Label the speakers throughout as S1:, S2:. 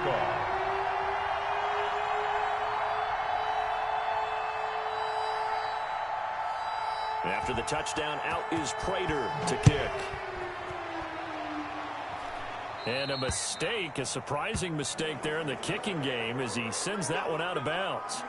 S1: football.
S2: After the touchdown, out is Prater to kick. And a mistake, a surprising mistake there in the kicking game as he sends that one out of bounds.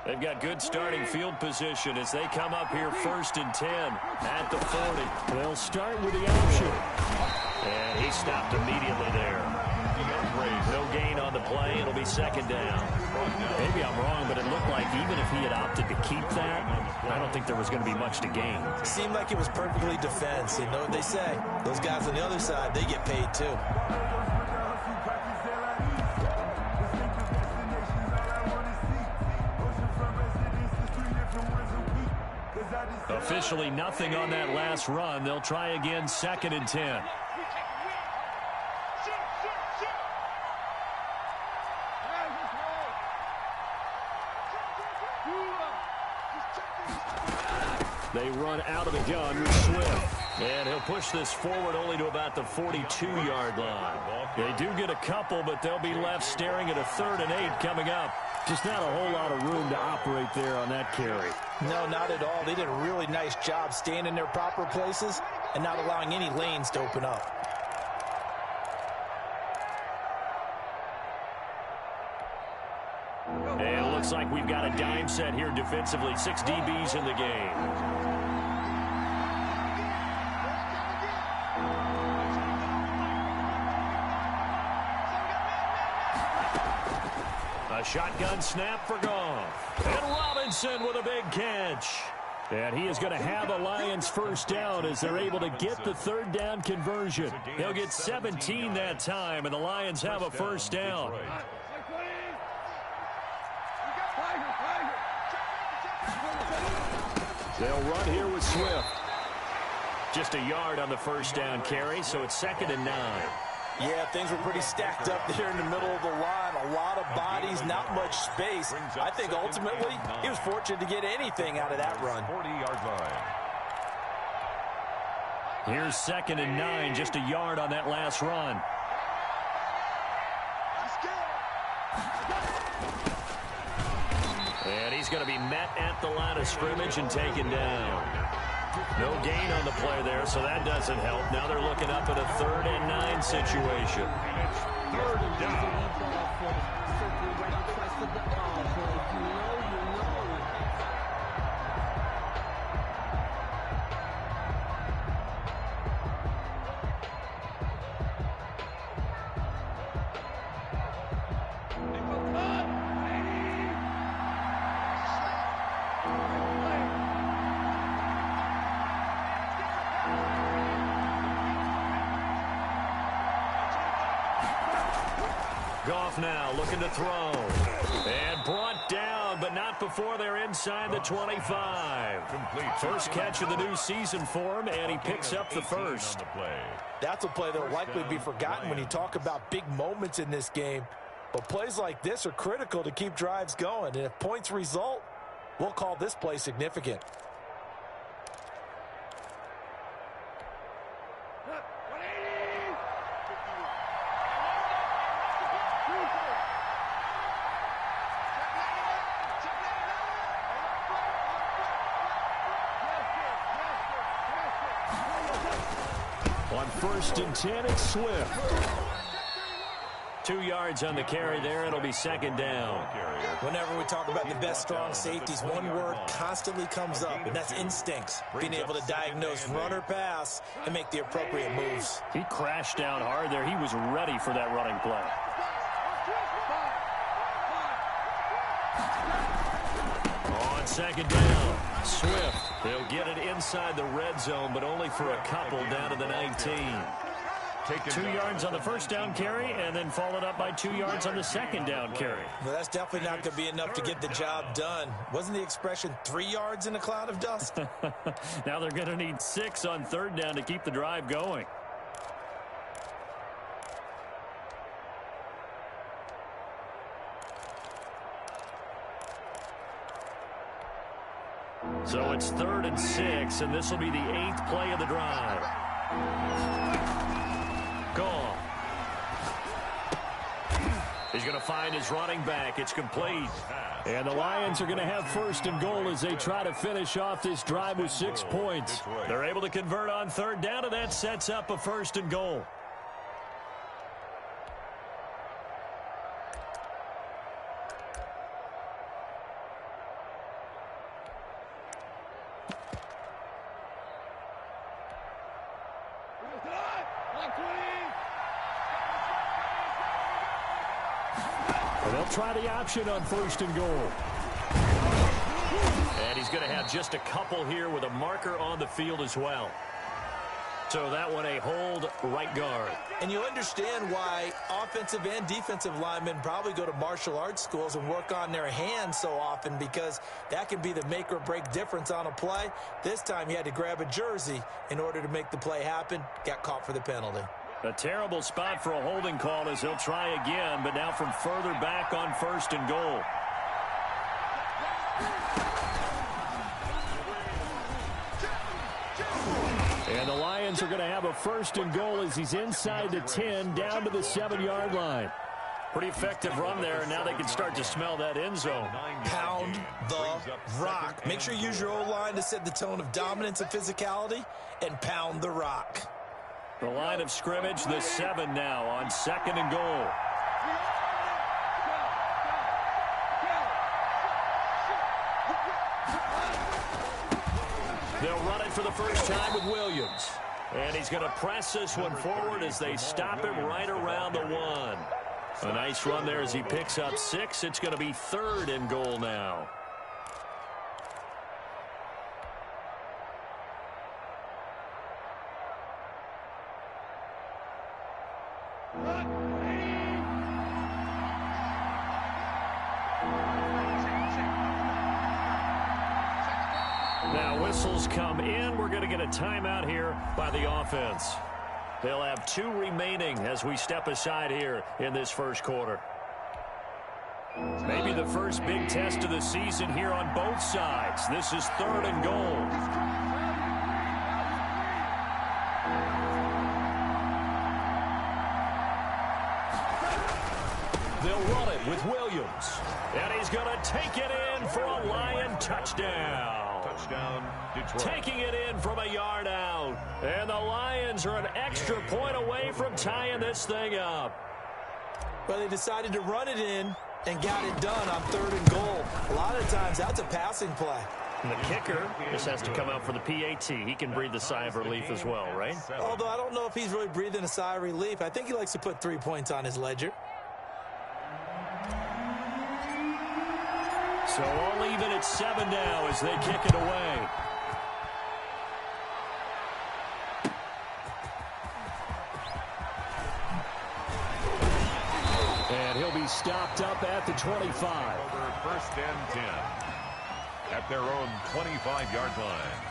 S2: They've got good starting field position as they come up here 1st and 10 at the 40. They'll start with the option. And he stopped immediately there. No gain on the play. It'll be 2nd down. Maybe I'm wrong, but it looked like even if he had opted to keep that, I don't think there was going to be much to gain.
S3: It seemed like it was perfectly defense. You know what they say. Those guys on the other side, they get paid too.
S2: Officially nothing on that last run. They'll try again 2nd and 10. They run out of the gun with Swift. And he'll push this forward only to about the 42-yard line. They do get a couple, but they'll be left staring at a 3rd and 8 coming up. Just not a whole lot of room to operate there on that carry.
S3: No, not at all. They did a really nice job staying in their proper places and not allowing any lanes to open up.
S2: And it looks like we've got a dime set here defensively. 6 DBs in the game. A shotgun snap for Goff. And Robinson with a big catch. And he is going to have a Lions 1st down as they're able to get the 3rd down conversion. They'll get 17 that time, and the Lions have a 1st down. They'll run here with Swift. Just a yard on the 1st down carry, so it's 2nd and 9.
S3: Yeah, things were pretty stacked up there in the middle of the line. A lot of bodies, not much space. I think ultimately he was fortunate to get anything out of that run.
S1: 40-yard line.
S2: Here's 2nd and 9, just a yard on that last run. And he's going to be met at the line of scrimmage and taken down. No gain on the play there, so that doesn't help. Now they're looking up at a 3rd and 9 situation.
S1: 3rd down.
S2: Goff now looking to throw. And brought down, but not before they're inside the 25. First catch of the new season for him, and he picks up the 1st.
S3: That's a play that will likely be forgotten when you talk about big moments in this game. But plays like this are critical to keep drives going. And if points result, we'll call this play significant.
S2: On 1st and 10, it's Swift. 2 yards on the carry there. It'll be 2nd down.
S3: Whenever we talk about the best strong safeties, one word constantly comes up, and that's instincts. Being able to diagnose run or pass and make the appropriate moves.
S2: He crashed down hard there. He was ready for that running play. On 2nd down, Swift. They'll get it inside the red zone, but only for a couple down to the 19.
S1: taken
S2: 2 yards on the first down carry, and then followed up by 2 yards on the second down carry.
S3: Well, that's definitely not going to be enough to get the job done. Wasn't the expression 3 yards in a cloud of dust?
S2: Now they're going to need 6 on third down to keep the drive going. So it's 3rd and 6, and this will be the 8th play of the drive. Gone. He's going to find his running back. It's complete. And the Lions are going to have 1st and goal as they try to finish off this drive with 6 points. They're able to convert on third down, and that sets up a 1st and goal. They'll try the option on 1st and goal. And he's going to have just a couple here with a marker on the field as well. So that one a hold right guard.
S3: And you understand why offensive and defensive linemen probably go to martial arts schools and work on their hands so often, because that can be the make or break difference on a play. This time he had to grab a jersey in order to make the play happen. Got caught for the penalty.
S2: A terrible spot for a holding call as he'll try again, but now from further back on 1st and goal. And the Lions are going to have a 1st and goal as he's inside the 10 down to the 7-yard line. Pretty effective run there, and now they can start to smell that end zone.
S3: Pound the rock. Make sure you use your O-line to set the tone of dominance and physicality, and pound the rock.
S2: The line of scrimmage, the 7 now on 2nd and goal. They'll run it for the first time with Williams. And he's going to press this one forward as they stop him right around the 1. A nice run there as he picks up 6. It's going to be 3rd and goal now. Now whistles come in. We're going to get a timeout here by the offense. They'll have 2 remaining as we step aside here in this first quarter. Maybe the first big test of the season here on both sides. This is 3rd and goal. They'll run it with Williams. And he's going to take it in for a Lion touchdown.
S1: Touchdown, Detroit.
S2: Taking it in from a yard out. And the Lions are an extra point away from tying this thing up.
S3: Well, they decided to run it in and got it done on 3rd and goal. A lot of times that's a passing play.
S2: And the kicker just has to come out for the PAT. He can breathe a sigh of relief as well, right?
S3: Although I don't know if he's really breathing a sigh of relief. I think he likes to put 3 points on his ledger.
S2: So all even at 7 now as they kick it away. And he'll be stopped up at the 25.
S1: Over 1st and 10 at their own 25-yard line.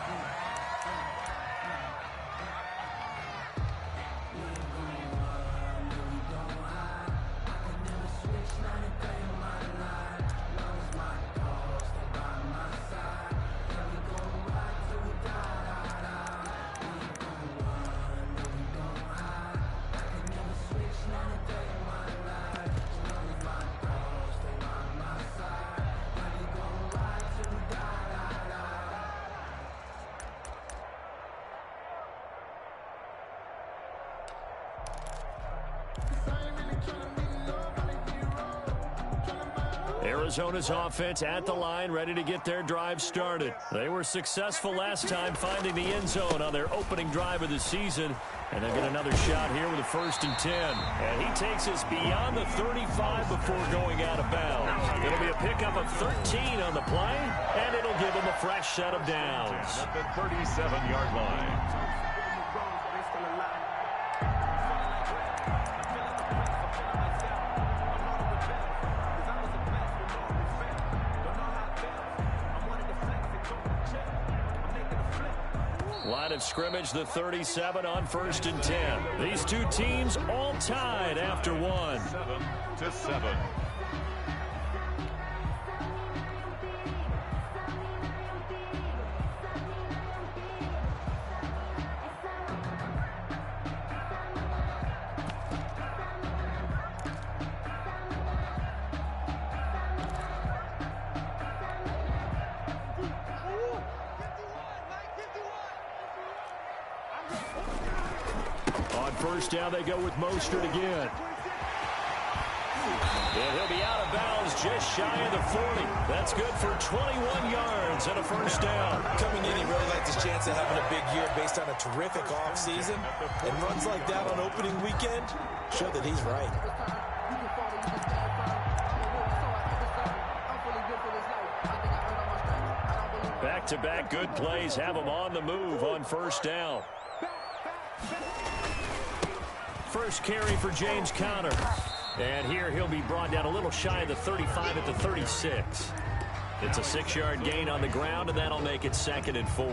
S2: Arizona's offense at the line, ready to get their drive started. They were successful last time finding the end zone on their opening drive of the season. And they'll get another shot here with a 1st and 10. And he takes us beyond the 35 before going out of bounds. It'll be a pickup of 13 on the play, and it'll give him a fresh set of downs.
S1: At the 37-yard line.
S2: Line of scrimmage, the 37 on 1st and 10. These two teams all tied after one.
S1: 7-7.
S2: On 1st down, they go with Mostert again. And he'll be out of bounds just shy of the 40. That's good for 21 yards and a 1st down.
S3: Coming in, he really liked his chance of having a big year based on a terrific offseason. And runs like that on opening weekend show that he's right.
S2: Back-to-back good plays have him on the move on 1st down. First carry for James Conner. And here he'll be brought down a little shy of the 35 at the 36. It's a 6-yard gain on the ground, and that'll make it 2nd and 4.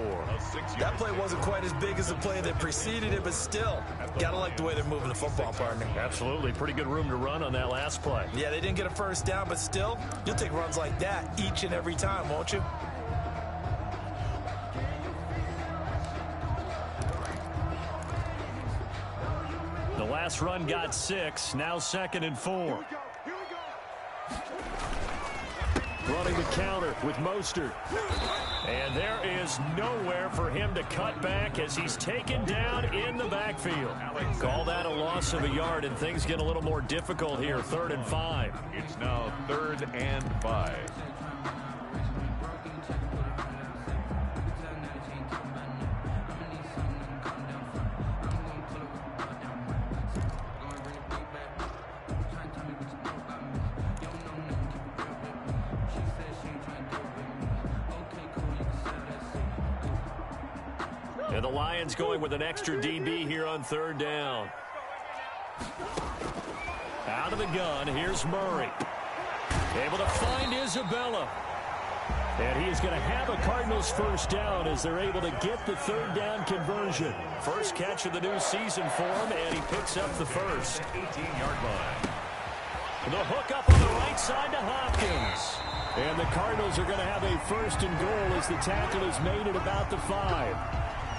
S3: That play wasn't quite as big as the play that preceded it, but still, gotta like the way they're moving the football, partner.
S2: Absolutely. Pretty good room to run on that last play.
S3: Yeah, they didn't get a 1st down, but still, you'll take runs like that each and every time, won't you?
S2: The last run got 6, now 2nd and 4. Running the counter with Mostert. And there is nowhere for him to cut back as he's taken down in the backfield. Call that a loss of a yard, and things get a little more difficult here. 3rd and 5.
S1: It's now 3rd and 5.
S2: And the Lions going with an extra DB here on 3rd down. Out of the gun, here's Murray. Able to find Isabella. And he is going to have a Cardinals 1st down as they're able to get the 3rd down conversion. First catch of the new season for him, and he picks up the 1st.
S1: 18-yard line.
S2: The hook up on the right side to Hopkins. And the Cardinals are going to have a 1st and goal as the tackle is made at about the 5.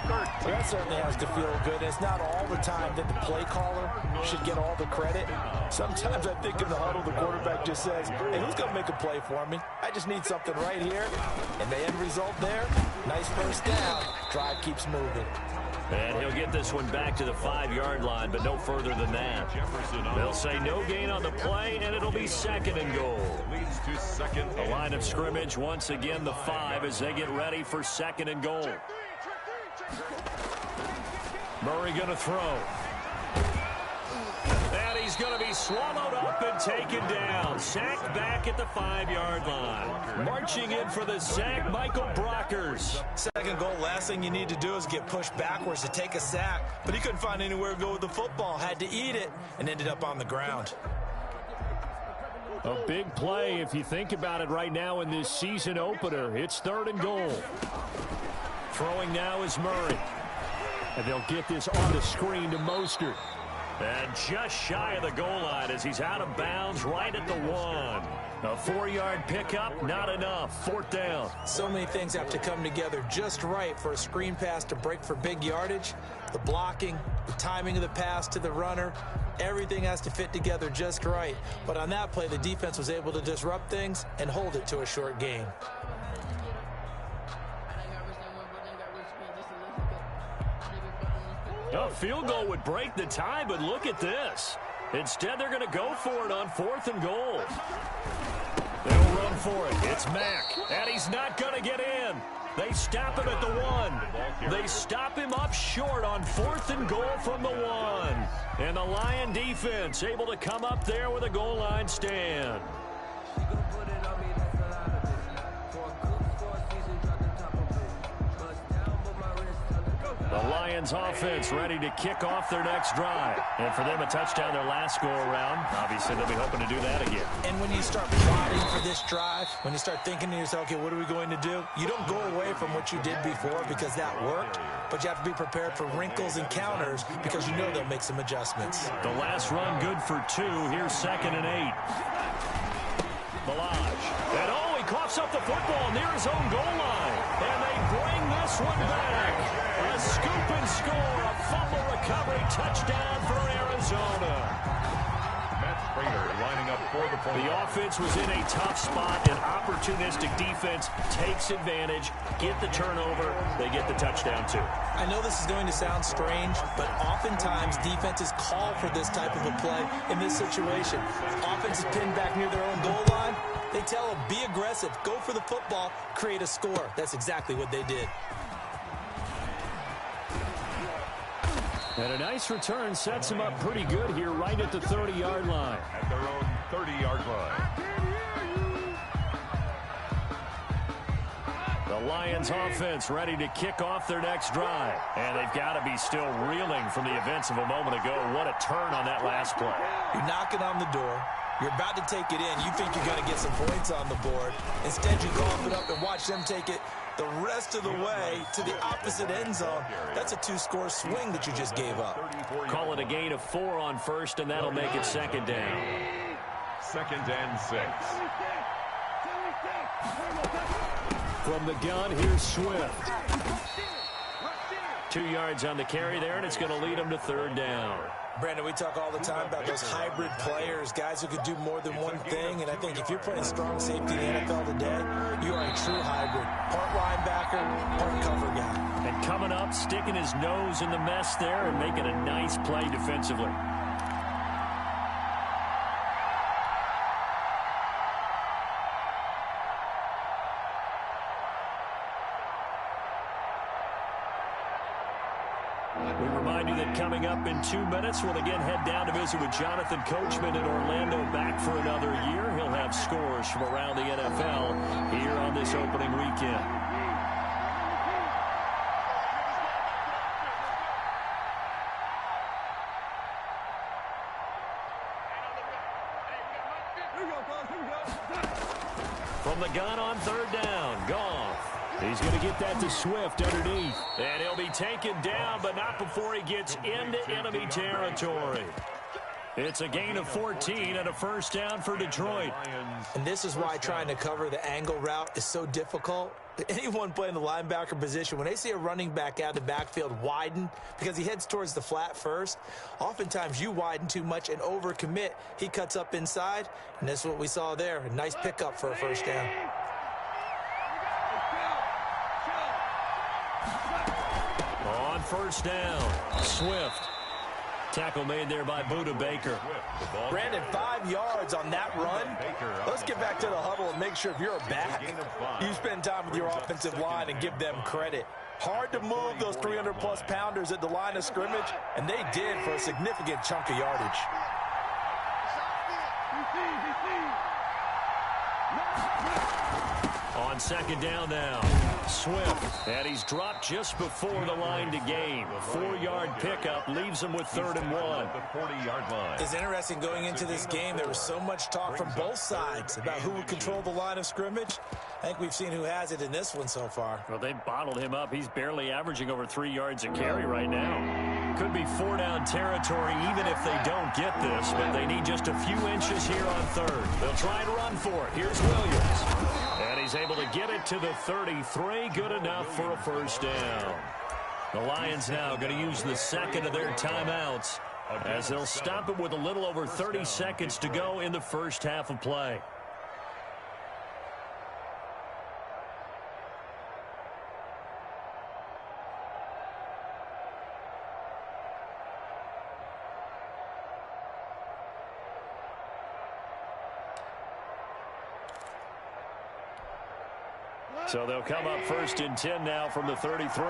S3: That certainly has to feel good. It's not all the time that the play caller should get all the credit. Sometimes I think in the huddle, the quarterback just says, hey, who's going to make a play for me? I just need something right here. And the end result there, nice 1st down. Drive keeps moving.
S2: And he'll get this one back to the 5-yard line, but no further than that. They'll say no gain on the play, and it'll be 2nd and goal.
S1: Leads to 2nd.
S2: The line of scrimmage, once again, the 5 as they get ready for 2nd and goal. Murray going to throw. And he's going to be swallowed up and taken down. Sacked back at the 5-yard line. Marching in for the sack, Michael Brockers.
S3: 2nd goal, last thing you need to do is get pushed backwards to take a sack. But he couldn't find anywhere to go with the football. Had to eat it and ended up on the ground.
S2: A big play if you think about it right now in this season opener. It's 3rd and goal. Throwing now is Murray. And they'll get this on the screen to Mostert. And just shy of the goal line as he's out of bounds right at the 1. A 4-yard pickup, not enough. 4th down.
S3: So many things have to come together just right for a screen pass to break for big yardage. The blocking, the timing of the pass to the runner, everything has to fit together just right. But on that play, the defense was able to disrupt things and hold it to a short gain.
S2: A field goal would break the tie, but look at this. Instead, they're going to go for it on 4th and goal. They'll run for it. It's Mack, and he's not going to get in. They stop him at the 1. They stop him up short on 4th and goal from the 1. And the Lion defense able to come up there with a goal line stand. The Lions offense ready to kick off their next drive. And for them, a touchdown their last go-around. Obviously, they'll be hoping to do that again.
S3: And when you start plotting for this drive, when you start thinking to yourself, okay, what are we going to do? You don't go away from what you did before because that worked, but you have to be prepared for wrinkles and counters because you know they'll make some adjustments.
S2: The last run good for 2. Here's 2nd and 8. Balaj. And he coughs up the football near his own goal line. And they bring this one back. A scoop and score, a fumble recovery touchdown for Arizona.
S1: Lining up for the point.
S2: The offense was in a tough spot, and opportunistic defense takes advantage, get the turnover, they get the touchdown too.
S3: I know this is going to sound strange, but oftentimes defenses call for this type of a play in this situation. Offense is pinned back near their own goal line. They tell them, be aggressive, go for the football, create a score. That's exactly what they did.
S2: And a nice return sets them up pretty good here right at the 30-yard line.
S1: At their own 30-yard line.
S2: The Lions offense ready to kick off their next drive. And they've got to be still reeling from the events of a moment ago. What a turn on that last play.
S3: You're knocking on the door. You're about to take it in. You think you're going to get some points on the board. Instead, you cough it up and watch them take it the rest of the way to the opposite end zone. That's a 2-score swing that you just gave up.
S2: Call it a gain of 4 on first, and that'll make it 2nd down.
S1: 2nd and 6.
S2: From the gun, here's Swift. 2 yards on the carry there, and it's going to lead them to 3rd down.
S3: Brandon, we talk all the time about those hybrid players, guys who could do more than one thing, and I think if you're playing strong safety in the NFL today, you are a true hybrid. Part linebacker, part cover guy.
S2: And coming up, sticking his nose in the mess there and making a nice play defensively. We remind you that coming up in 2 minutes, we'll again head down to visit with Jonathan Coachman in Orlando, back for another year. He'll have scores from around the NFL here on this opening weekend. From the gun on 3rd down, Goff. He's going to get that to Swift underneath. And he'll be taken down, but not before he gets into enemy territory. It's a gain of 14 and a 1st down for Detroit.
S3: And this is why trying to cover the angle route is so difficult. Anyone playing the linebacker position, when they see a running back out of the backfield widen because he heads towards the flat first, oftentimes you widen too much and overcommit. He cuts up inside, and that's what we saw there. A nice pickup for a 1st down.
S2: On 1st down, Swift. Tackle made there by Buda Baker.
S3: Brandon, 5 yards on that run. Let's get back to the huddle and make sure if you're a back, you spend time with your offensive line and give them credit. Hard to move those 300-plus pounders at the line of scrimmage, and they did for a significant chunk of yardage.
S2: On 2nd down now, Swift, and he's dropped just before the line to gain. 4-yard pickup leaves him with 3rd and 1.
S1: The 40-yard line.
S3: It's interesting going into this game. There was so much talk from both sides about who would control the line of scrimmage. I think we've seen who has it in this one so far.
S2: Well, they bottled him up. He's barely averaging over 3 yards a carry right now. Could be 4-down territory even if they don't get this, but they need just a few inches here on 3rd. They'll try and run for it. Here's Williams. And he's able to get it to the 33. Good enough for a 1st down. The Lions now going to use the 2nd of their timeouts as they'll stop it with a little over 30 seconds to go in the first half of play. So they'll come up 1st and 10 now from the 33.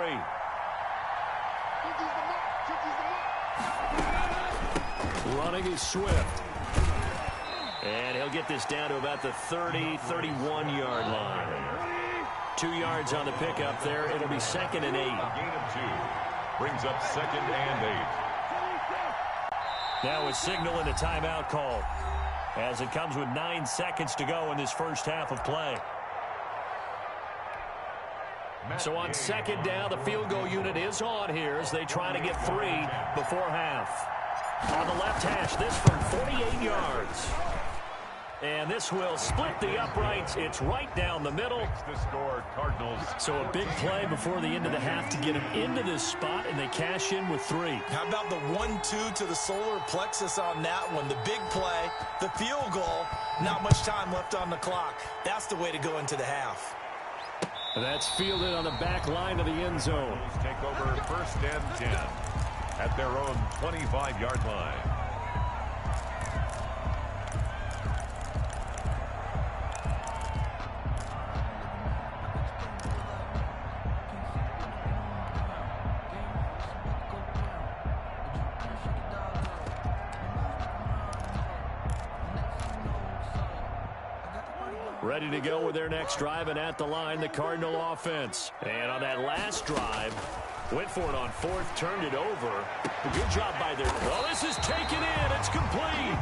S2: Running is Swift. And he'll get this down to about the 30, 31-yard line. 2 yards on the pickup there. It'll be 2nd and 8.
S1: Gain of 2. Brings up 2nd and 8.
S2: Now a signal and a timeout call as it comes with 9 seconds to go in this first half of play. So on 2nd down, the field goal unit is on here as they try to get 3 before half. On the left hash, this from 48 yards. And this will split the uprights. It's right down the middle.
S1: The score, Cardinals.
S2: So a big play before the end of the half to get them into this spot, and they cash in with 3.
S3: How about the 1-2 to the solar plexus on that one? The big play, the field goal, not much time left on the clock. That's the way to go into the half.
S2: That's fielded on the back line of the end zone.
S1: Take over 1st and 10 at their own 25-yard line.
S2: Ready to go with their next drive, and at the line, the Cardinal offense. And on that last drive, went for it on 4th, turned it over. Good job by their... Oh, this is taken in. It's complete.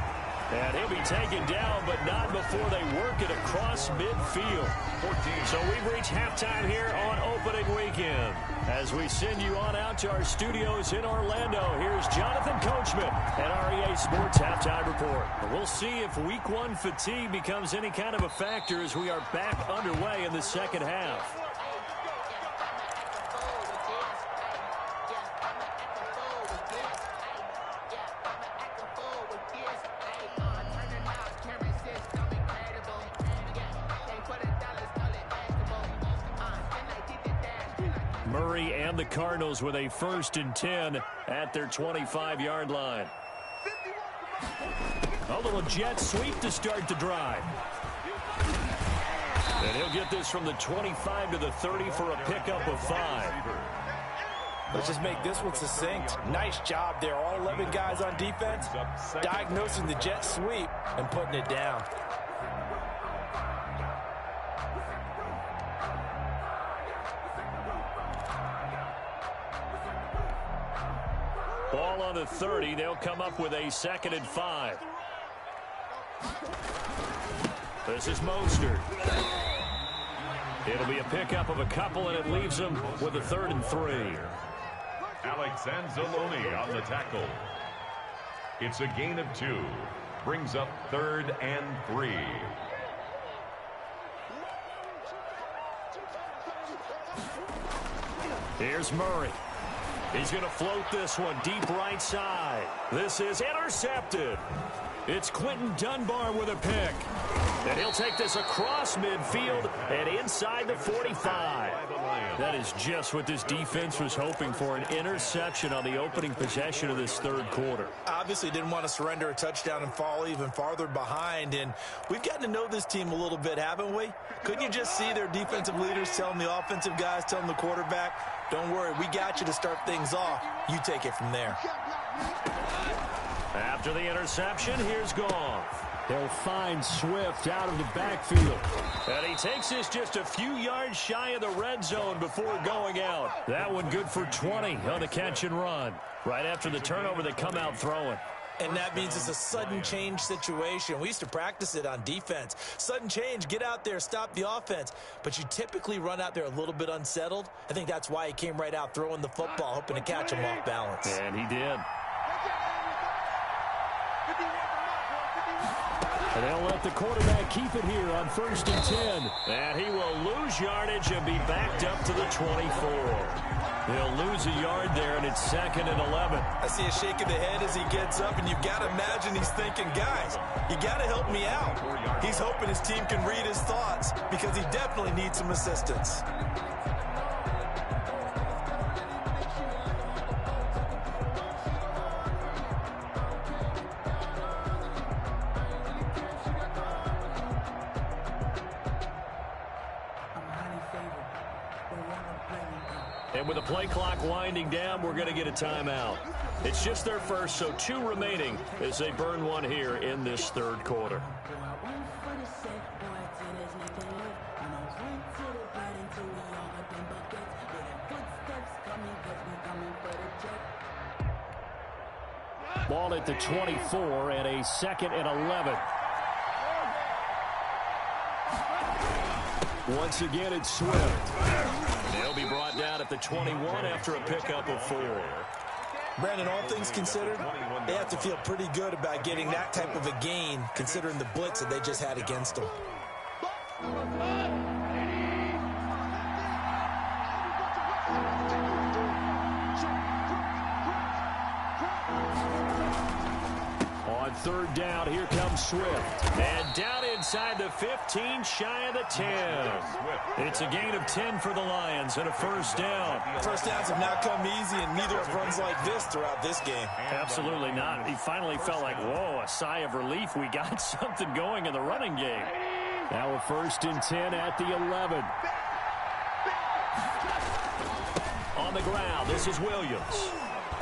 S2: And he'll be taken down, but not before they work it across midfield. 14. So we've reached halftime here on opening weekend. As we send you on out to our studios in Orlando, here's Jonathan Coachman at REA Sports Halftime Report. We'll see if Week 1 fatigue becomes any kind of a factor as we are back underway in the second half. Murray and the Cardinals with a 1st and 10 at their 25-yard line. A little jet sweep to start the drive. And he'll get this from the 25 to the 30 for a pickup of 5.
S3: Let's just make this one succinct. Nice job there. All 11 guys on defense diagnosing the jet sweep and putting it down.
S2: Ball on the 30. They'll come up with a 2nd and 5. This is Mostert. It'll be a pickup of a couple, and it leaves them with a 3rd and 3.
S1: Alex Anzalone on the tackle. It's a gain of 2. Brings up 3rd and 3.
S2: Here's Murray. He's going to float this one deep right side. This is intercepted. It's Quentin Dunbar with a pick. And he'll take this across midfield and inside the 45. That is just what this defense was hoping for, an interception on the opening possession of this 3rd quarter.
S3: Obviously didn't want to surrender a touchdown and fall even farther behind. And we've gotten to know this team a little bit, haven't we? Couldn't you just see their defensive leaders telling the offensive guys, telling the quarterback, don't worry, we got you to start things off. You take it from there.
S2: After the interception, here's Goff. They'll find Swift out of the backfield. And he takes this just a few yards shy of the red zone before going out. That one good for 20 on the catch and run. Right after the turnover, they come out throwing.
S3: And that means it's a sudden change situation. We used to practice it on defense. Sudden change, get out there, stop the offense. But you typically run out there a little bit unsettled. I think that's why he came right out throwing the football, hoping to catch him off balance.
S2: And he did. And they'll let the quarterback keep it here on 1st and 10. And he will lose yardage and be backed up to the 24. He'll lose a yard there, and it's 2nd and 11.
S3: I see a shake of the head as he gets up, and you've got to imagine he's thinking, guys, you got to help me out. He's hoping his team can read his thoughts because he definitely needs some assistance.
S2: And with the play clock winding down, we're going to get a timeout. It's just their first, so 2 remaining as they burn one here in this 3rd quarter. Ball at the 24 and a 2nd and 11. Once again, it's Swift. They'll be brought down at the 21 after a pickup of 4.
S3: Brandon, all things considered, they have to feel pretty good about getting that type of a gain, considering the blitz that they just had against them.
S2: On 3rd down, here comes Swift. And down inside the 15, shy of the 10. It's a gain of 10 for the Lions and a 1st down.
S3: First downs have not come easy, and neither have runs like this throughout this game.
S2: Absolutely not. He finally felt like, whoa, a sigh of relief. We got something going in the running game. Now a 1st and 10 at the 11. On the ground, this is Williams.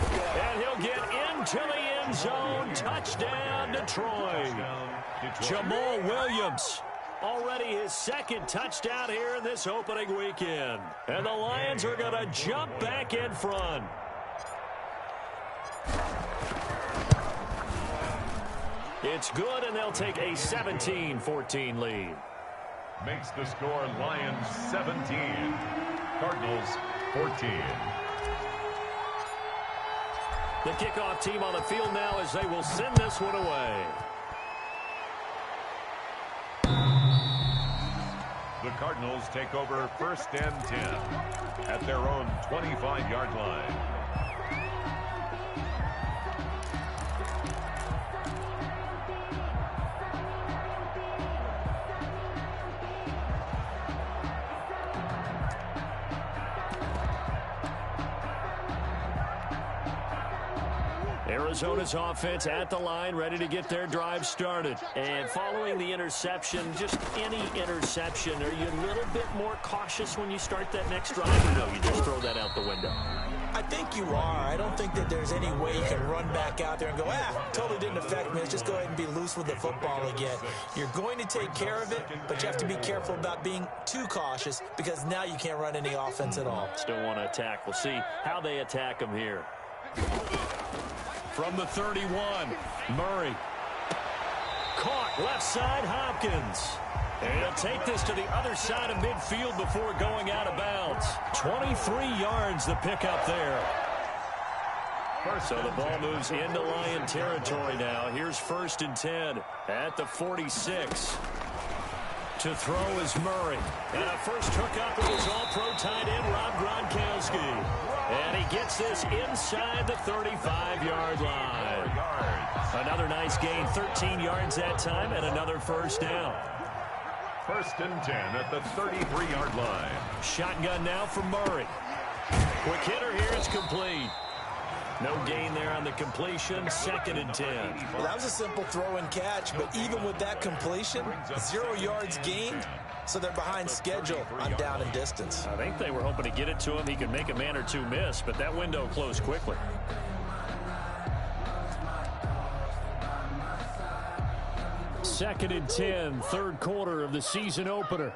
S2: And he'll get into the end zone. Touchdown, Detroit. Jamal Williams, already his 2nd touchdown here in this opening weekend. And the Lions are going to jump back in front. It's good, and they'll take a 17-14 lead.
S1: Makes the score Lions 17, Cardinals 14.
S2: The kickoff team on the field now as they will send this one away.
S1: The Cardinals take over 1st and 10 at their own 25-yard line.
S2: Arizona's offense at the line, ready to get their drive started. And following the interception, just any interception, are you a little bit more cautious when you start that next drive, or no, you just throw that out the window?
S3: I think you are. I don't think that there's any way you can run back out there and go, totally didn't affect me. Let's just go ahead and be loose with the football again. You're going to take care of it, but you have to be careful about being too cautious because now you can't run any offense at all.
S2: Still want to attack. We'll see how they attack them here. From the 31, Murray. Caught left side, Hopkins. And he'll take this to the other side of midfield before going out of bounds. 23 yards the pickup there. So the ball moves into Lion territory now. Here's 1st and 10 at the 46. To throw is Murray. And a first hookup with his all-pro tight end, Rob Gronkowski. And he gets this inside the 35-yard line. Another nice gain, 13 yards that time, and another 1st down.
S1: 1st and 10 at the 33-yard line.
S2: Shotgun now for Murray. Quick hitter here, it's complete. No gain there on the completion, 2nd and 10.
S3: Well, that was a simple throw and catch, but even with that completion, 0 yards gained, so they're behind schedule on down and distance.
S2: I think they were hoping to get it to him. He could make a man or two miss, but that window closed quickly. Second and 10, 3rd quarter of the season opener.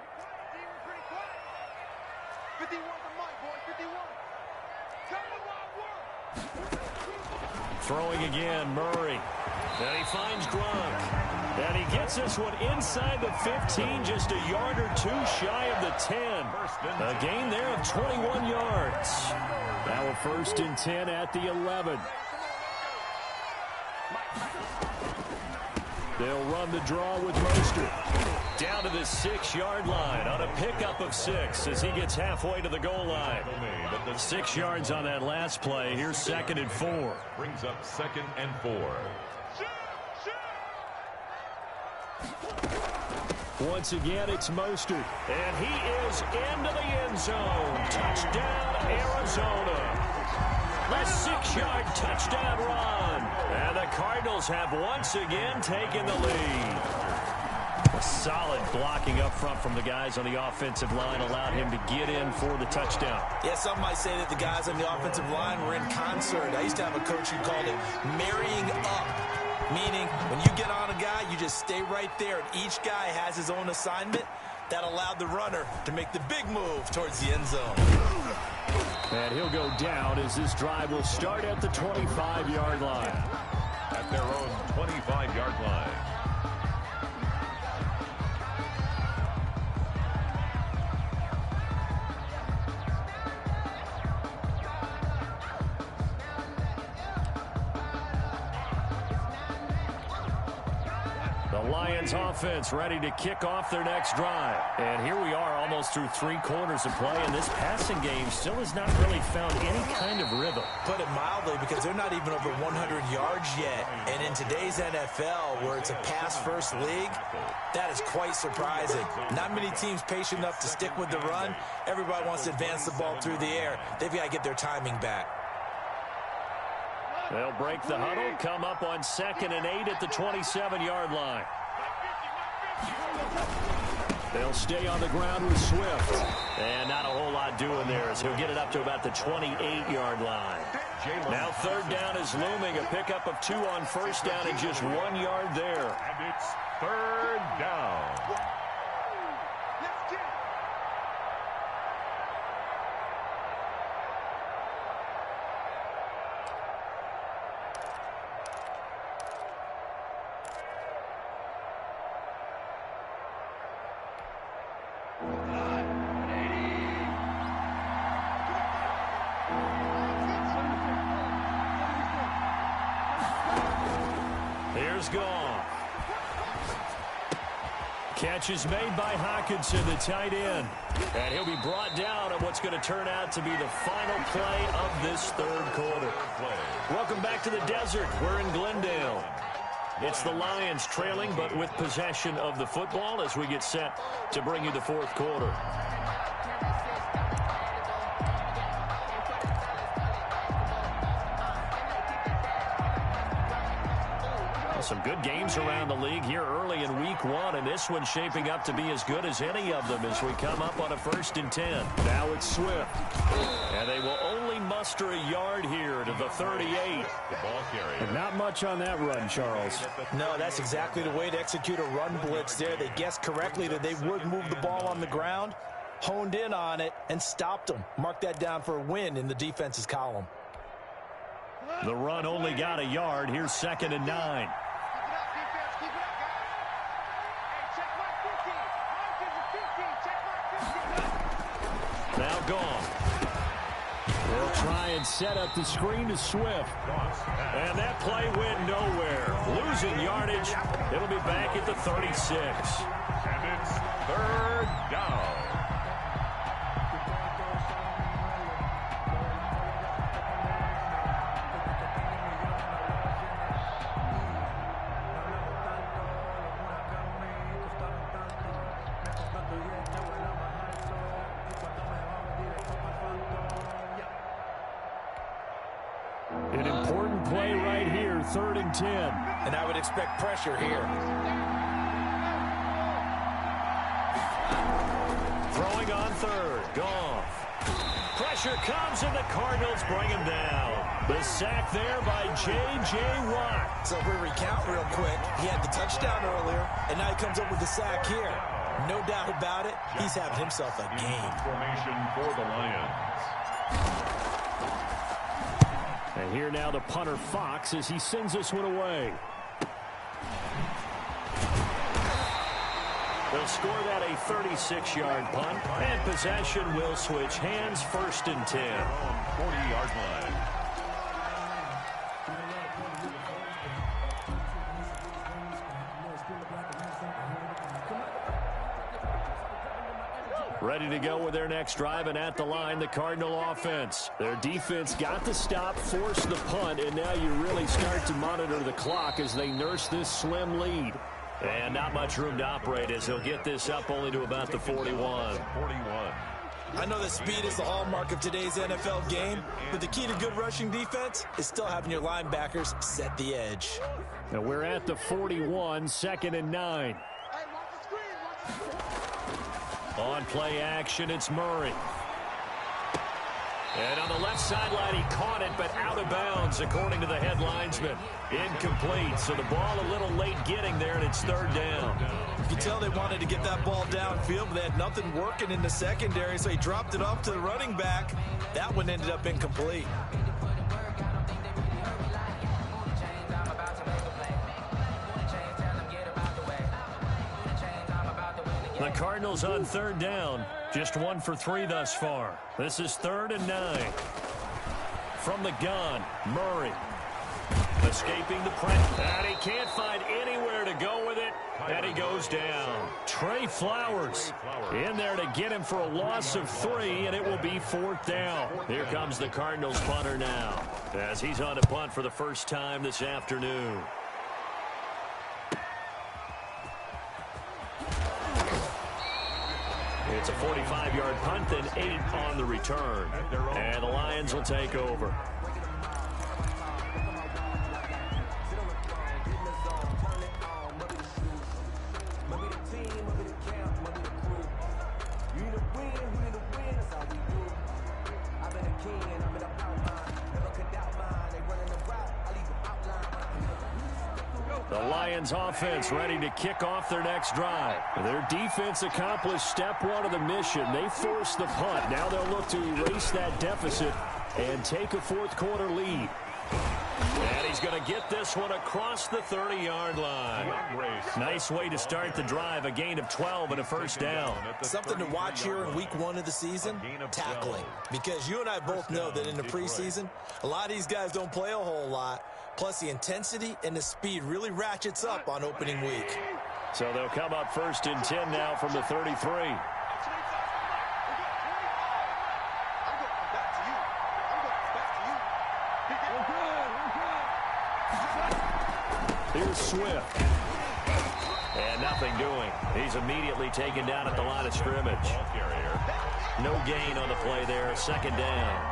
S2: Throwing again, Murray. And he finds Gronk. And he gets this one inside the 15, just a yard or two shy of the 10. A gain there of 21 yards. Now a 1st and 10 at the 11. They'll run the draw with Mostert. Down to the 6-yard line on a pickup of 6 as he gets halfway to the goal line. 6 yards on that last play. Here's 2nd and 4.
S1: Brings up 2nd and 4.
S2: Once again, it's Mostert. And he is into the end zone. Touchdown, Arizona. A 6-yard touchdown run. And the Cardinals have once again taken the lead. A solid blocking up front from the guys on the offensive line allowed him to get in for the touchdown.
S3: Yeah, some might say that the guys on the offensive line were in concert. I used to have a coach who called it marrying up. Meaning, when you get on a guy, you just stay right there, and each guy has his own assignment. That allowed the runner to make the big move towards the end zone.
S2: And he'll go down as this drive will start at the 25-yard line.
S1: at their own 25-yard line.
S2: The Lions offense ready to kick off their next drive. And here we are almost through 3 quarters of play, and this passing game still has not really found any kind of rhythm.
S3: Put it mildly, because they're not even over 100 yards yet. And in today's NFL, where it's a pass-first league, that is quite surprising. Not many teams patient enough to stick with the run. Everybody wants to advance the ball through the air. They've got to get their timing back.
S2: They'll break the huddle, come up on 2nd and 8 at the 27-yard line. They'll stay on the ground with Swift. And not a whole lot doing there as he'll get it up to about the 28-yard line. Now 3rd down is looming. A pickup of 2 on 1st down and just 1 yard there.
S1: And it's 3rd down.
S2: Gone. Catch is made by Hawkinson, the tight end. And he'll be brought down on what's going to turn out to be the final play of this 3rd quarter. Welcome back to the desert. We're in Glendale. It's the Lions trailing, but with possession of the football as we get set to bring you the 4th quarter. Some good games around the league here early in week 1, and this one's shaping up to be as good as any of them as we come up on a 1st and 10. Now it's Swift. And they will only muster a yard here to the 38.
S1: The ball carrier.
S4: And not much on that run, Charles.
S3: No, that's exactly the way to execute a run blitz there. They guessed correctly that they would move the ball on the ground, honed in on it, and stopped them. Mark that down for a win in the defense's column.
S2: The run only got a yard. Here's 2nd and 9. Now gone. They'll try and set up the screen to Swift. And that play went nowhere. Losing yardage. It'll be back at the 36.
S1: And it's 3rd down.
S2: An important play right here, 3rd and 10.
S3: And I would expect pressure here.
S2: Throwing on 3rd. Goff. Pressure comes, and the Cardinals bring him down. The sack there by J.J. Watt.
S3: So if we recount real quick, he had the touchdown earlier, and now he comes up with the sack here. No doubt about it, he's having himself a game.
S1: Formation for the Lions.
S2: And here now the punter Fox as he sends this one away. They'll score that a 36-yard punt, and possession will switch hands, 1st and 10.
S1: 40-yard line.
S2: Ready to go with their next drive, and at the line, the Cardinal offense. Their defense got the stop, forced the punt, and now you really start to monitor the clock as they nurse this slim lead. And not much room to operate as he'll get this up only to about the 41.
S3: I know that speed is the hallmark of today's NFL game, but the key to good rushing defense is still having your linebackers set the edge.
S2: Now we're at the 41, 2nd and 9. On play action, it's Murray. And on the left sideline, he caught it, but out of bounds, according to the head linesman. Incomplete, so the ball a little late getting there, and it's 3rd down.
S3: You can tell they wanted to get that ball downfield, but they had nothing working in the secondary, so he dropped it off to the running back. That one ended up incomplete.
S2: The Cardinals on third down. Just 1 for 3 thus far. This is 3rd and 9. From the gun, Murray. Escaping the pressure. And he can't find anywhere to go with it. And he goes down. Trey Flowers in there to get him for a loss of 3, and it will be 4th down. Here comes the Cardinals punter now, as he's on to punt for the first time this afternoon. It's a 45-yard punt, then 8 on the return. And the Lions will take over. The Lions offense ready to kick off their next drive. Their defense accomplished step 1 of the mission. They forced the punt. Now they'll look to erase that deficit and take a 4th quarter lead. And he's going to get this one across the 30-yard line. Nice way to start the drive. A gain of 12 and a first down.
S3: Something to watch here in week 1 of the season, tackling. Because you and I both know that in the preseason, a lot of these guys don't play a whole lot. Plus, the intensity and the speed really ratchets up on opening week.
S2: So they'll come up 1st and 10 now from the 33. Here's Swift. And nothing doing. He's immediately taken down at the line of scrimmage. No gain on the play there. 2nd down.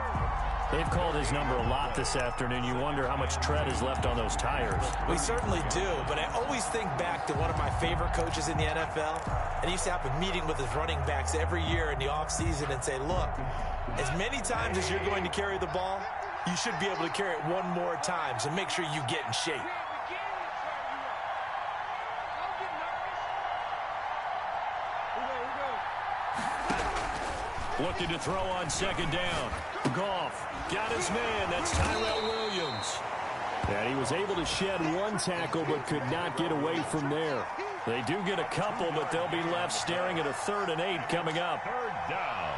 S2: They've called his number a lot this afternoon. You wonder how much tread is left on those tires.
S3: We certainly do, but I always think back to one of my favorite coaches in the NFL, and he used to have a meeting with his running backs every year in the offseason and say, look, as many times as you're going to carry the ball, you should be able to carry it 1 more time, so make sure you get in shape.
S2: Looking to throw on 2nd down. Goff got his man. That's Tyrell Williams. And he was able to shed 1 tackle but could not get away from there. They do get a couple, but they'll be left staring at a 3rd and 8 coming up.
S1: 3rd down.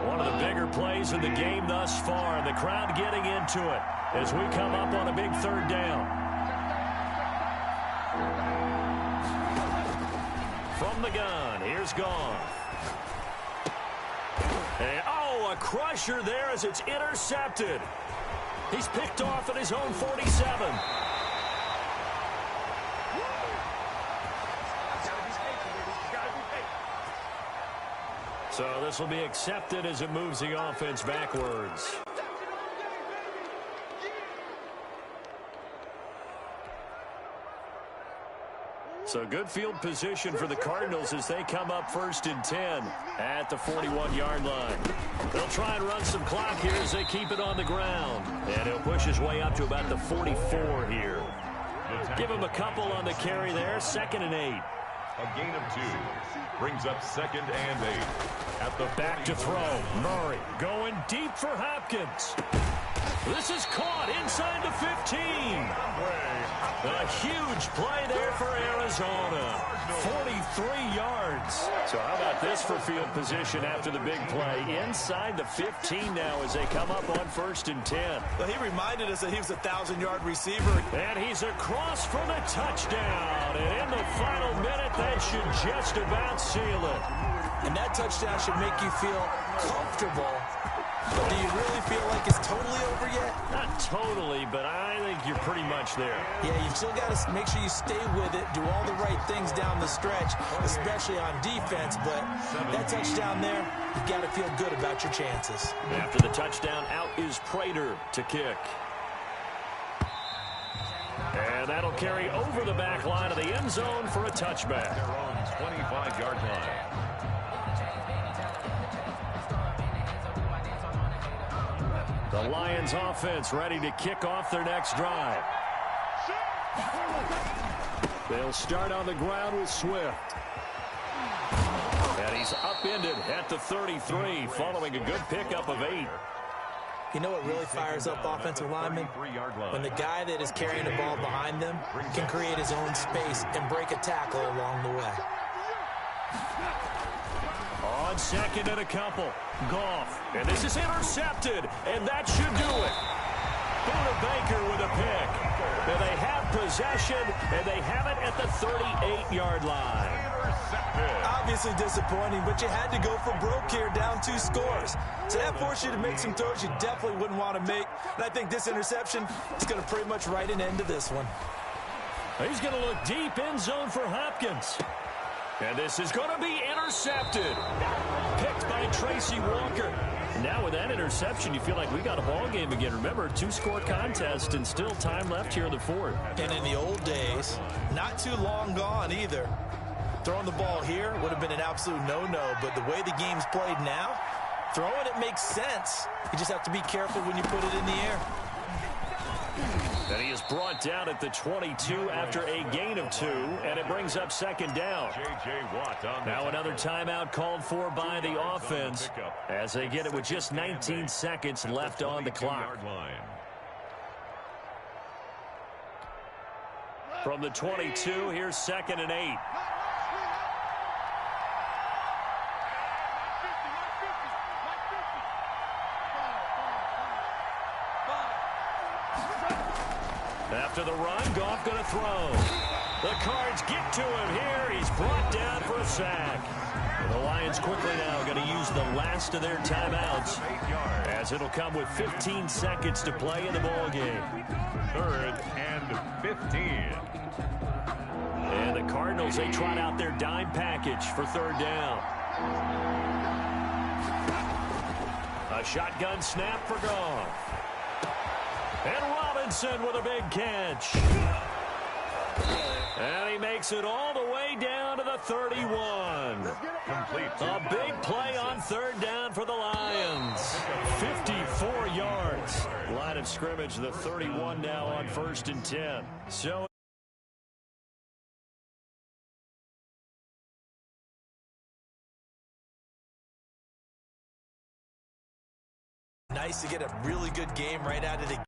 S2: One of the bigger plays in the game thus far, and the crowd getting into it as we come up on a big 3rd down. From the gun, here's Goff. And, a crusher there as it's intercepted. He's picked off at his own 47. So this will be accepted as it moves the offense backwards. So good field position for the Cardinals as they come up 1st and 10 at the 41-yard line. They'll try and run some clock here as they keep it on the ground. And he'll push his way up to about the 44 here. Give him a couple on the carry there. 2nd and 8.
S1: A gain of 2 brings up 2nd and 8. At the
S2: back to throw. Murray going deep for Hopkins. This is caught inside the 15. A huge play there for Arizona. 43 yards. So how about this for field position after the big play? Inside the 15 now as they come up on 1st and 10.
S3: Well, he reminded us that he was a 1,000-yard receiver.
S2: And he's across for the touchdown. And in the final minute, that should just about seal it.
S3: And that touchdown should make you feel comfortable. But do you really feel like it's totally over yet?
S2: Not totally, but I think you're pretty much there.
S3: Yeah, you've still got to make sure you stay with it, do all the right things down the stretch, especially on defense. But that touchdown there, you've got to feel good about your chances.
S2: After the touchdown, out is Prater to kick. And that'll carry over the back line of the end zone for a touchback.
S1: Their own 25-yard line.
S2: The Lions offense ready to kick off their next drive. They'll start on the ground with Swift. And he's upended at the 33 following a good pickup of 8.
S3: You know what really fires up offensive linemen? When the guy that is carrying the ball behind them can create his own space and break a tackle along the way.
S2: On second and a couple, Goff. And this is intercepted, and that should do it. Buda Baker with a pick. And they have possession, and they have it at the 38-yard line.
S3: Obviously disappointing, but you had to go for broke here, down 2 scores. So that forced you to make some throws you definitely wouldn't want to make. And I think this interception is going to pretty much write an end to this one.
S2: He's going to look deep end zone for Hopkins. And this is going to be intercepted. Picked by Tracy Walker. Now with that interception, you feel like we got a ball game again. Remember, 2-score contest and still time left here in the 4th.
S3: And in the old days, not too long gone either. Throwing the ball here would have been an absolute no-no, but the way the game's played now, throwing it makes sense. You just have to be careful when you put it in the air.
S2: And he is brought down at the 22 after a gain of 2, and it brings up second down. Now another timeout called for by the offense as they get it with just 19 seconds left on the clock. From the 22, here's 2nd and 8. After the run, Goff going to throw. The Cards get to him here. He's brought down for a sack. The Lions quickly now going to use the last of their timeouts as it'll come with 15 seconds to play in the ballgame.
S1: 3rd and 15.
S2: And the Cardinals, they trot out their dime package for 3rd down. A shotgun snap for Goff. And Robinson with a big catch. And he makes it all the way down to the 31.
S1: Complete.
S2: A big play on 3rd down for the Lions. 54 yards. Line of scrimmage, the 31 now on 1st and 10. So
S3: nice to get a really good game right out of the